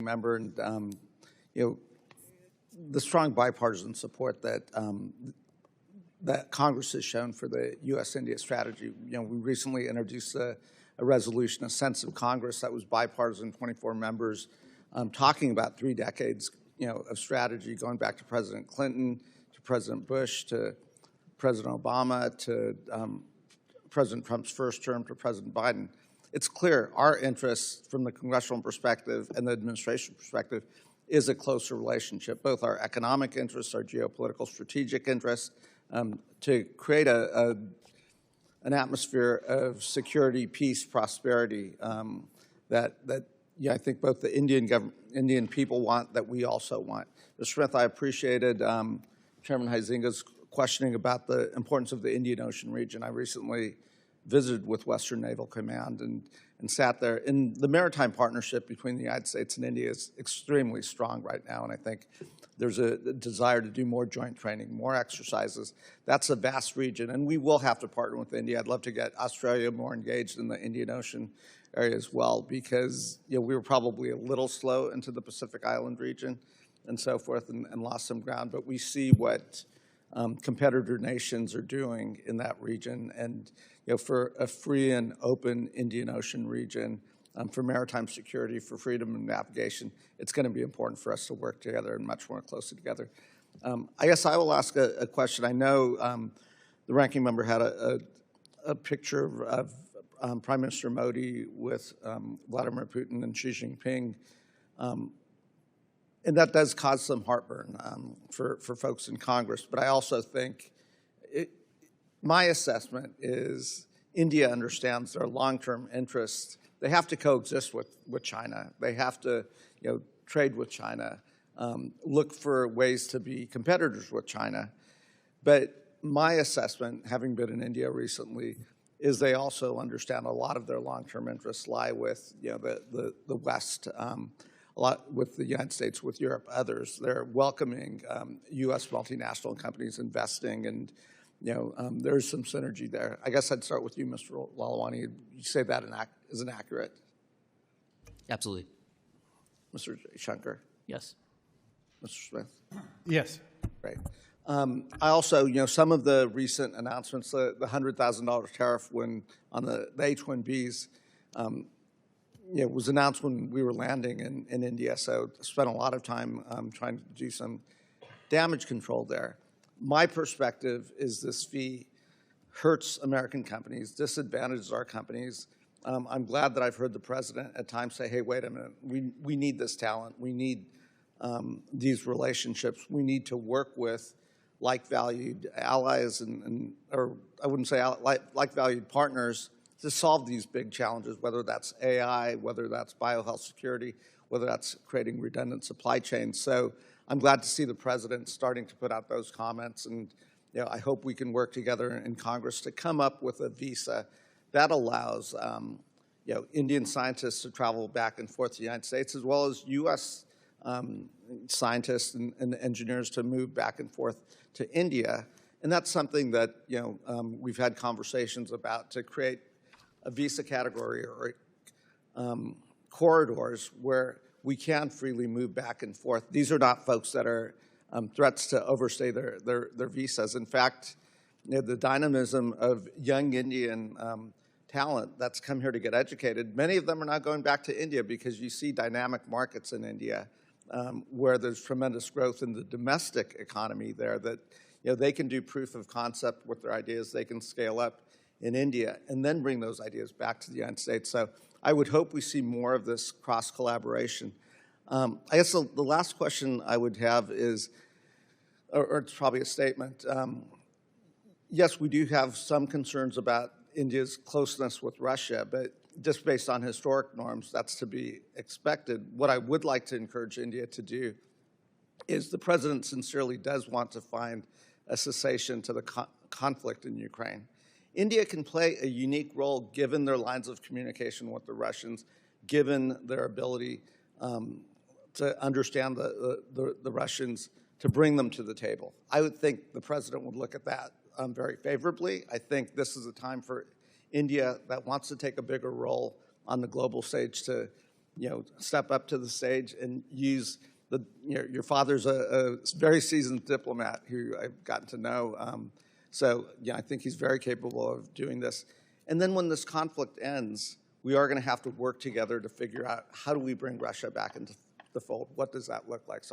member, and you know, the strong bipartisan support that that Congress has shown for the U.S.-India strategy. You know, we recently introduced a resolution, a sense of Congress, that was bipartisan, 24 members, talking about 3 decades, you know, of strategy, going back to President Clinton, to President Bush, to President Obama, to President Trump's first term, to President Biden. It's clear our interest from the congressional perspective and the administration perspective is a closer relationship, both our economic interests, our geopolitical strategic interests, to create an atmosphere of security, peace, prosperity that yeah, I think both the Indian people want, that we also want. Mr. Smith, I appreciated Chairman Huizinga's questioning about the importance of the Indian Ocean region. I recently visited with Western Naval Command and sat there. And the maritime partnership between the United States and India is extremely strong right now, and I think there's a desire to do more joint training, more exercises. That's a vast region, and we will have to partner with India. I'd love to get Australia more engaged in the Indian Ocean area as well, because you know, we were probably a little slow into the Pacific Island region and so forth, and lost some ground. But we see what competitor nations are doing in that region, and you know, for a free and open Indian Ocean region, for maritime security, for freedom of navigation, it's going to be important for us to work together and much more closely together. I guess I will ask a question. I know the ranking member had a picture of Prime Minister Modi with Vladimir Putin and Xi Jinping, and that does cause some heartburn for folks in Congress. But I also think my assessment is India understands their long-term interests. They have to coexist with China. They have to, you know, trade with China, look for ways to be competitors with China. But my assessment, having been in India recently, is they also understand a lot of their long-term interests lie with, you know, the West, a lot with the United States, with Europe, others. They're welcoming U.S. multinational companies investing, and you know, there's some synergy there. I guess I'd start with you, Mr. Lalwani. You say that isn't accurate? Absolutely. Mr. Shankar? Yes. Mr. Smith? Yes. Great. I also, you know, some of the recent announcements, the $100,000 tariff on the H-1Bs, you know, was announced when we were landing in India, so I spent a lot of time trying to do some damage control there. My perspective is this fee hurts American companies, disadvantages our companies. I'm glad that I've heard the president at times say, hey, wait a minute, we need this talent. We need these relationships. We need to work with like-valued allies or I wouldn't say like-valued partners to solve these big challenges, whether that's AI, whether that's biohealth security, whether that's creating redundant supply chains. So I'm glad to see the president starting to put out those comments, and you know, I hope we can work together in Congress to come up with a visa that allows you know, Indian scientists to travel back and forth to the United States, as well as U.S. Scientists and engineers to move back and forth to India. And that's something that, you know, we've had conversations about, to create a visa category or corridors where we can freely move back and forth. These are not folks that are threats to overstay their visas. In fact, you know, the dynamism of young Indian talent that's come here to get educated, many of them are not going back to India because you see dynamic markets in India where there's tremendous growth in the domestic economy there, that you know, they can do proof of concept with their ideas, they can scale up in India and then bring those ideas back to the United States. So I would hope we see more of this cross-collaboration. I guess the last question I would have is, or it's probably a statement. Yes, we do have some concerns about India's closeness with Russia, but just based on historic norms, that's to be expected. What I would like to encourage India to do is, the president sincerely does want to find a cessation to the conflict in Ukraine. India can play a unique role given their lines of communication with the Russians, given their ability to understand the Russians, to bring them to the table. I would think the president would look at that very favorably. I think this is a time for India that wants to take a bigger role on the global stage to step up to the stage and use your father's a very seasoned diplomat who I've gotten to know. So I think he's very capable of doing this. And then when this conflict ends, we are going to have to work together to figure out how do we bring Russia back into the fold? What does that look like? So